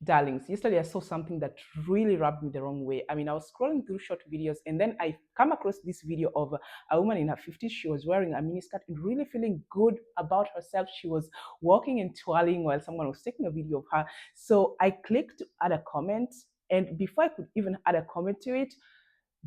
Darlings, yesterday I saw something that really rubbed me the wrong way. I mean, I was scrolling through short videos and then I come across this video of a woman in her 50s. She was wearing a miniskirt and really feeling good about herself. She was walking and twirling while someone was taking a video of her. So I clicked to add a comment, and before I could even add a comment to it,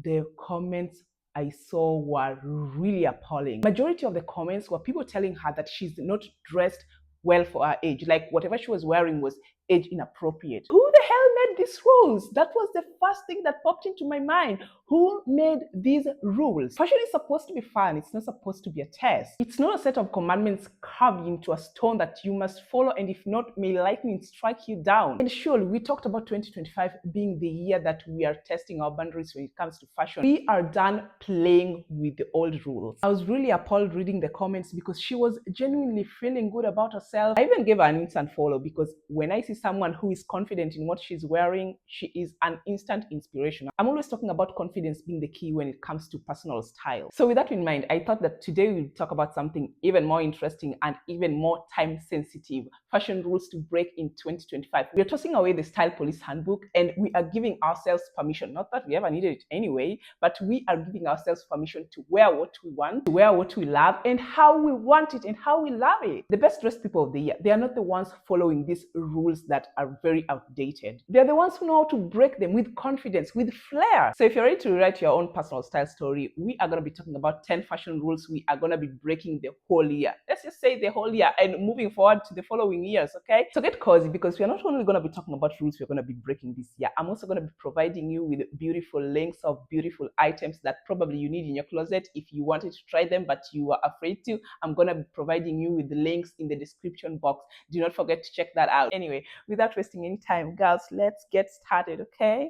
the comments I saw were really appalling. Majority of the comments were people telling her that she's not dressed well for her age. Like whatever she was wearing was age inappropriate. Who the hell made these rules? That was the first thing that popped into my mind. Who made these rules? Fashion is supposed to be fun. It's not supposed to be a test. It's not a set of commandments carved into a stone that you must follow, and if not, may lightning strike you down. And surely we talked about 2025 being the year that we are testing our boundaries when it comes to fashion. We are done playing with the old rules. I was really appalled reading the comments because she was genuinely feeling good about herself. I even gave her an instant follow because when I see someone who is confident in what she's wearing, she is an instant inspiration. I'm always talking about confidence being the key when it comes to personal style. So with that in mind, I thought that today we'll talk about something even more interesting and even more time sensitive: fashion rules to break in 2025. We are tossing away the Style Police Handbook and we are giving ourselves permission, not that we ever needed it anyway, but we are giving ourselves permission to wear what we want, to wear what we love, and how we want it and how we love it. The best dressed people of the year, they are not the ones following these rules that are very outdated. They're the ones who know how to break them with confidence, with flair. So if you're ready to write your own personal style story, we are going to be talking about 10 fashion rules we are going to be breaking the whole year. Let's just say the whole year and moving forward to the following years, okay? So get cozy because we are not only going to be talking about rules we're going to be breaking this year, I'm also going to be providing you with beautiful links of beautiful items that probably you need in your closet if you wanted to try them but you are afraid to. I'm going to be providing you with the links in the description box. Do not forget to check that out. Anyway, without wasting any time, girls, let's get started, okay?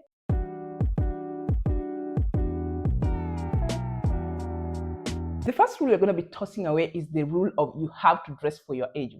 The first rule you're going to be tossing away is the rule of you have to dress for your age.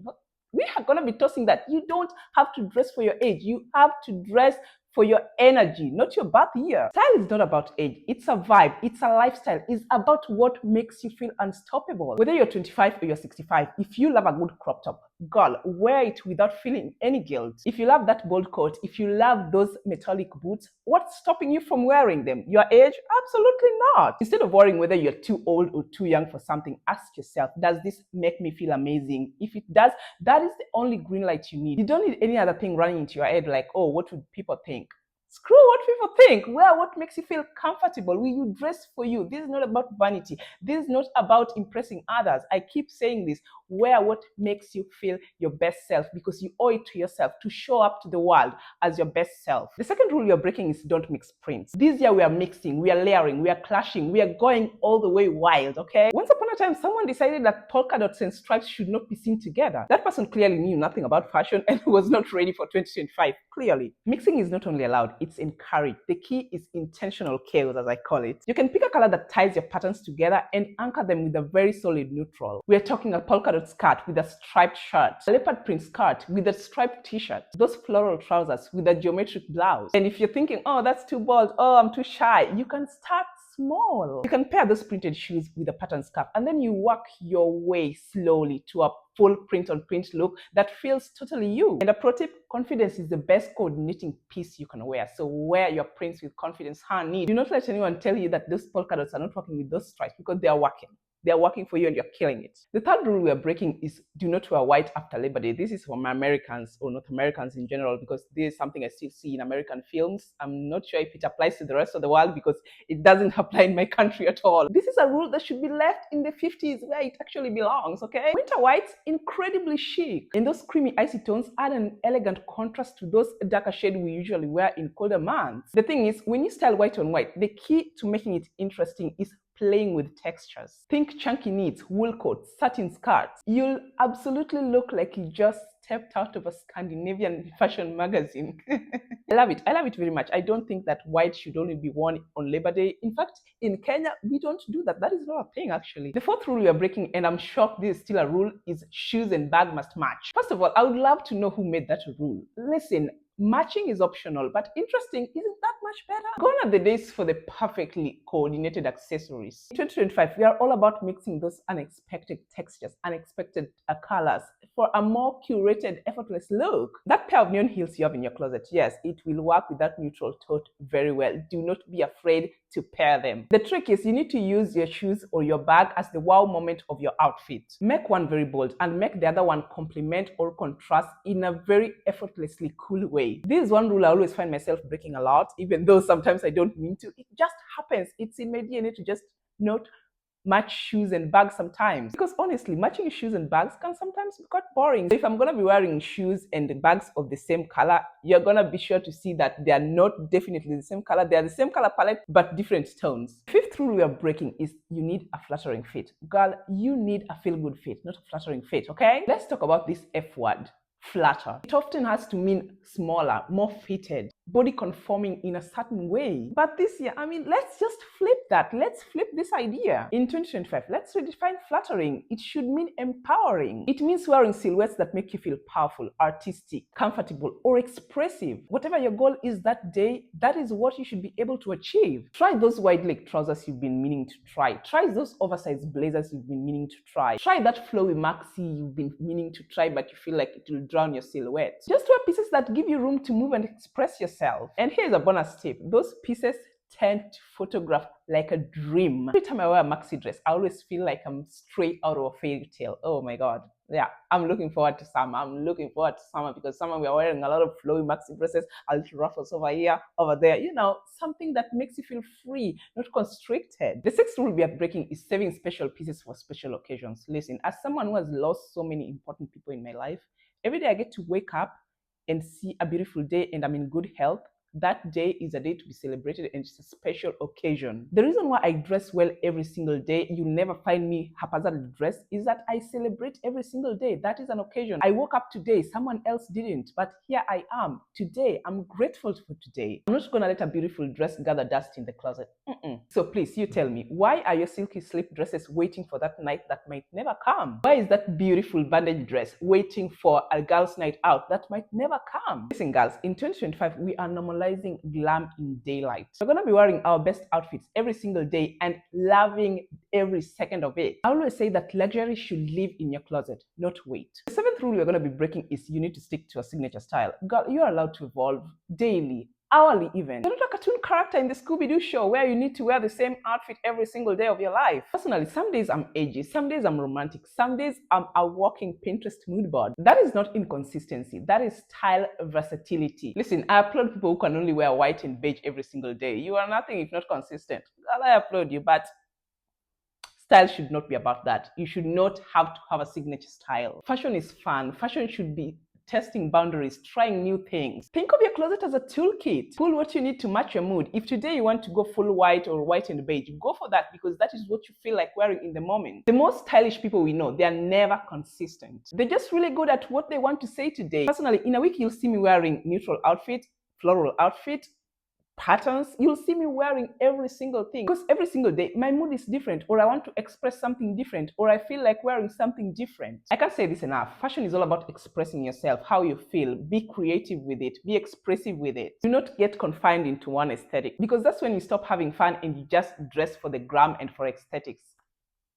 We are going to be tossing that. You don't have to dress for your age. You have to dress for your energy, not your birth year. Style is not about age. It's a vibe. It's a lifestyle. It's about what makes you feel unstoppable. Whether you're 25 or you're 65, if you love a good crop top, girl, wear it without feeling any guilt. If you love that bold coat, if you love those metallic boots, what's stopping you from wearing them? Your age? Absolutely not. Instead of worrying whether you're too old or too young for something, ask yourself, does this make me feel amazing? If it does, that is the only green light you need. You don't need any other thing running into your head like, oh, what would people think? Screw what people think. Wear what makes you feel comfortable. Will you dress for you? This is not about vanity. This is not about impressing others. I keep saying this. Wear what makes you feel your best self because you owe it to yourself to show up to the world as your best self. The second rule you're breaking is don't mix prints. This year we are mixing, we are layering, we are clashing, we are going all the way wild, okay? Once upon a time, someone decided that polka dots and stripes should not be seen together. That person clearly knew nothing about fashion and was not ready for 2025, clearly. Mixing is not only allowed, it's encouraged. The key is intentional chaos, as I call it. You can pick a color that ties your patterns together and anchor them with a very solid neutral. We are talking a polka dot skirt with a striped shirt, a leopard print skirt with a striped t-shirt, those floral trousers with a geometric blouse. And if you're thinking, oh, that's too bold, oh, I'm too shy, you can start small. You can pair those printed shoes with a pattern scarf and then you work your way slowly to a full print on print look that feels totally you. And a pro tip, confidence is the best coordinating piece you can wear. So wear your prints with confidence, honey. Do not let anyone tell you that those polka dots are not working with those stripes because they are working. They are working for you and you're killing it. The third rule we are breaking is do not wear white after Labor Day. This is from Americans or North Americans in general because this is something I still see in American films. I'm not sure if it applies to the rest of the world because it doesn't apply in my country at all. This is a rule that should be left in the 50s where it actually belongs, okay? Winter whites, incredibly chic. And those creamy icy tones add an elegant contrast to those darker shades we usually wear in colder months. The thing is, when you style white on white, the key to making it interesting is playing with textures. Think chunky knits, wool coats, satin skirts. You'll absolutely look like you just stepped out of a Scandinavian fashion magazine. I love it. I love it very much. I don't think that white should only be worn on Labor Day. In fact, in Kenya, we don't do that. That is not a thing, actually. The fourth rule we are breaking, and I'm shocked this is still a rule, is shoes and bag must match. First of all, I would love to know who made that rule. Listen, matching is optional, but interesting isn't that much better? Gone are the days for the perfectly coordinated accessories. In 2025, we are all about mixing those unexpected textures, unexpected colors, for a more curated, effortless look. That pair of neon heels you have in your closet, yes, it will work with that neutral tone very well. Do not be afraid to pair them. The trick is you need to use your shoes or your bag as the wow moment of your outfit. Make one very bold and make the other one complement or contrast in a very effortlessly cool way. This is one rule I always find myself breaking a lot, even though sometimes I don't mean to. It just happens. It's in my DNA to just not match shoes and bags sometimes, because honestly, matching shoes and bags can sometimes be quite boring. So if I'm gonna be wearing shoes and bags of the same color, you're gonna be sure to see that they are not definitely the same color. They are the same color palette but different tones. Fifth rule we are breaking is you need a flattering fit. Girl, you need a feel-good fit, not a flattering fit. Okay, let's talk about this F word. Flatter. It often has to mean smaller, more fitted, body conforming in a certain way. But this year, let's just flip that. Let's flip this idea. In 2025, let's redefine flattering. It should mean empowering. It means wearing silhouettes that make you feel powerful, artistic, comfortable, or expressive. Whatever your goal is that day, that is what you should be able to achieve. Try those wide leg trousers you've been meaning to try. Try those oversized blazers you've been meaning to try. Try that flowy maxi you've been meaning to try, but you feel like it will drown your silhouette. Just wear pieces that give you room to move and express yourself. And here's a bonus tip. Those pieces tend to photograph like a dream. Every time I wear a maxi dress, I always feel like I'm straight out of a fairy tale. Oh my God. Yeah, I'm looking forward to summer. I'm looking forward to summer because summer we are wearing a lot of flowy maxi dresses, a little ruffles over here, over there. Something that makes you feel free, not constricted. The sixth rule we are breaking is saving special pieces for special occasions. Listen, as someone who has lost so many important people in my life, every day I get to wake up and see a beautiful day and I'm in good health. That day is a day to be celebrated and it's a special occasion. The reason why I dress well every single day, you'll never find me haphazardly dressed, is that I celebrate every single day. That is an occasion. I woke up today, someone else didn't, but here I am today. I'm grateful for today. I'm not gonna let a beautiful dress gather dust in the closet. So please, you tell me, why are your silky slip dresses waiting for that night that might never come? Why is that beautiful bandage dress waiting for a girl's night out that might never come? Listen, girls, in 2025, we are normalizing glam in daylight. We're gonna be wearing our best outfits every single day and loving every second of it. I always say that luxury should live in your closet, not wait. The seventh rule we're gonna be breaking is you need to stick to a signature style. Girl, you're allowed to evolve daily, hourly even. You're not a cartoon character in the Scooby-Doo show where you need to wear the same outfit every single day of your life. Personally, some days I'm edgy, some days I'm romantic, some days I'm a walking Pinterest mood board. That is not inconsistency, that is style versatility. Listen, I applaud people who can only wear white and beige every single day. You are nothing if not consistent. I applaud you, but style should not be about that. You should not have to have a signature style. Fashion is fun. Fashion should be testing boundaries, trying new things. Think of your closet as a toolkit. Pull what you need to match your mood. If today you want to go full white or white and beige, go for that because that is what you feel like wearing in the moment. The most stylish people we know, they are never consistent. They're just really good at what they want to say today. Personally, in a week, you'll see me wearing neutral outfit, floral outfit, patterns. You'll see me wearing every single thing because every single day my mood is different, or I want to express something different, or I feel like wearing something different. I can't say this enough. Fashion is all about expressing yourself, how you feel. Be creative with it, be expressive with it. Do not get confined into one aesthetic, because that's when you stop having fun and you just dress for the gram and for aesthetics.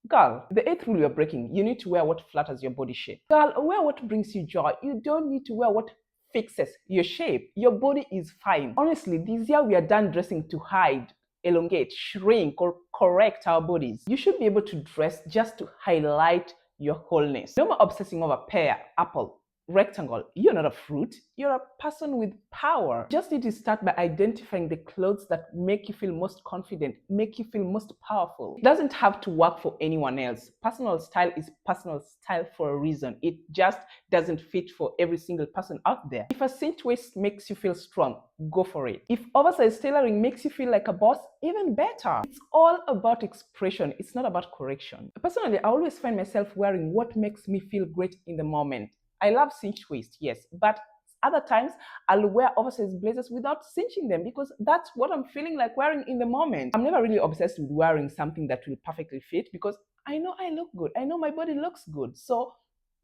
Girl, the eighth rule you're breaking, you need to wear what flatters your body shape. Girl, wear what brings you joy. You don't need to wear what fixes your shape. Your body is fine. Honestly, this year we are done dressing to hide, elongate, shrink, or correct our bodies. You should be able to dress just to highlight your wholeness. No more obsessing over pear, apple, rectangle. You're not a fruit, you're a person with power. You just need to start by identifying the clothes that make you feel most confident, make you feel most powerful. It doesn't have to work for anyone else. Personal style is personal style for a reason. It just doesn't fit for every single person out there. If a cinch waist makes you feel strong, go for it. If oversized tailoring makes you feel like a boss, even better. It's all about expression. It's not about correction. Personally, I always find myself wearing what makes me feel great in the moment. I love cinched waist, yes, but other times I'll wear oversized blazers without cinching them because that's what I'm feeling like wearing in the moment. I'm never really obsessed with wearing something that will perfectly fit because I know I look good. I know my body looks good. So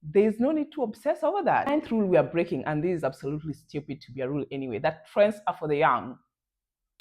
there's no need to obsess over that. Ninth rule we are breaking, and this is absolutely stupid to be a rule anyway, that trends are for the young.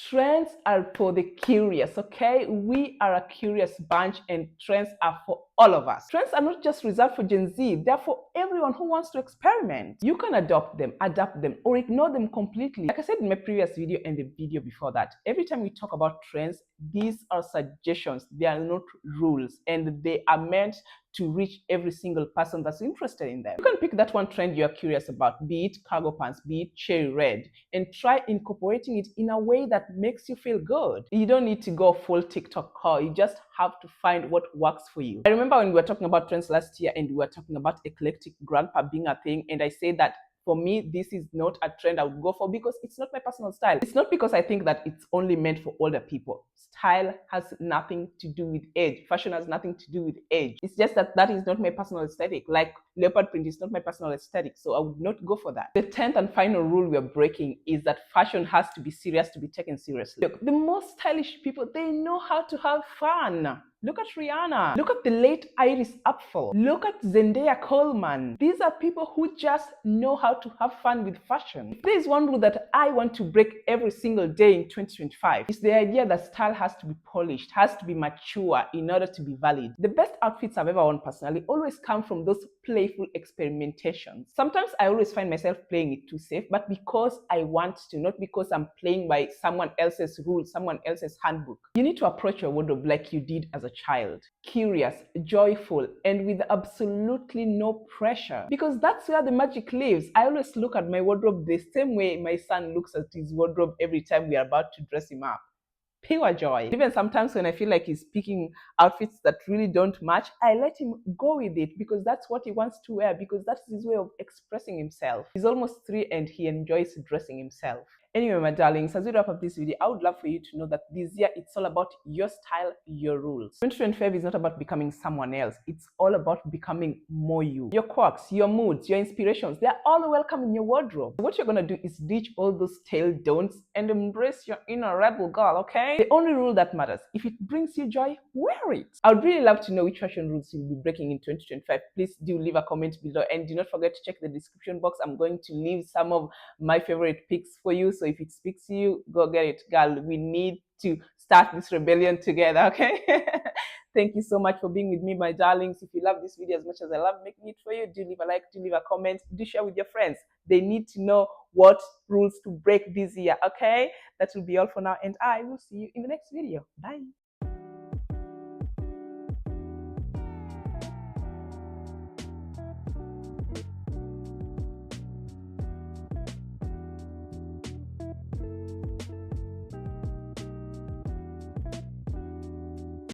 Trends are for the curious, okay? We are a curious bunch and trends are for all of us. Trends are not just reserved for Gen Z, they're for everyone who wants to experiment. You can adopt them, adapt them, or ignore them completely. Like I said in my previous video and the video before that, every time we talk about trends, these are suggestions, they are not rules, and they are meant to reach every single person that's interested in them. You can pick that one trend you're curious about, be it cargo pants, be it cherry red, and try incorporating it in a way that makes you feel good. You don't need to go full TikTok call. You just have to find what works for you. I remember when we were talking about trends last year and we were talking about eclectic grandpa being a thing, and I said that for me, this is not a trend I would go for because it's not my personal style. It's not because I think that it's only meant for older people. Style has nothing to do with age. Fashion has nothing to do with age. It's just that that is not my personal aesthetic. Like leopard print is not my personal aesthetic, so I would not go for that. The 10th and final rule we're breaking is that fashion has to be serious to be taken seriously. Look, the most stylish people, they know how to have fun. Look at Rihanna. Look at the late Iris Apfel. Look at Zendaya Coleman. These are people who just know how to have fun with fashion. If there is one rule that I want to break every single day in 2025, it's the idea that style has to be polished, has to be mature in order to be valid. The best outfits I've ever worn personally always come from those playful experimentations. Sometimes I always find myself playing it too safe, but because I want to, not because I'm playing by someone else's rules, someone else's handbook. You need to approach your wardrobe like you did as a child, curious, joyful, and with absolutely no pressure, because that's where the magic lives. I always look at my wardrobe the same way my son looks at his wardrobe every time we are about to dress him up. Pure joy. Even sometimes when I feel like he's picking outfits that really don't match, I let him go with it because that's what he wants to wear, because that's his way of expressing himself. He's almost 3 and he enjoys dressing himself. Anyway, my darlings, as we wrap up this video, I would love for you to know that this year it's all about your style, your rules. 2025 is not about becoming someone else. It's all about becoming more you. Your quirks, your moods, your inspirations, they're all welcome in your wardrobe. What you're gonna do is ditch all those tail don'ts and embrace your inner rebel girl, okay? The only rule that matters, if it brings you joy, wear it. I would really love to know which fashion rules you'll be breaking in 2025. Please do leave a comment below, and do not forget to check the description box. I'm going to leave some of my favorite picks for you. So if it speaks to you, go get it, girl. We need to start this rebellion together, okay? Thank you so much for being with me, my darlings. If you love this video as much as I love making it for you, do leave a like, do leave a comment, do share with your friends. They need to know what rules to break this year, okay? That will be all for now, and I will see you in the next video. Bye.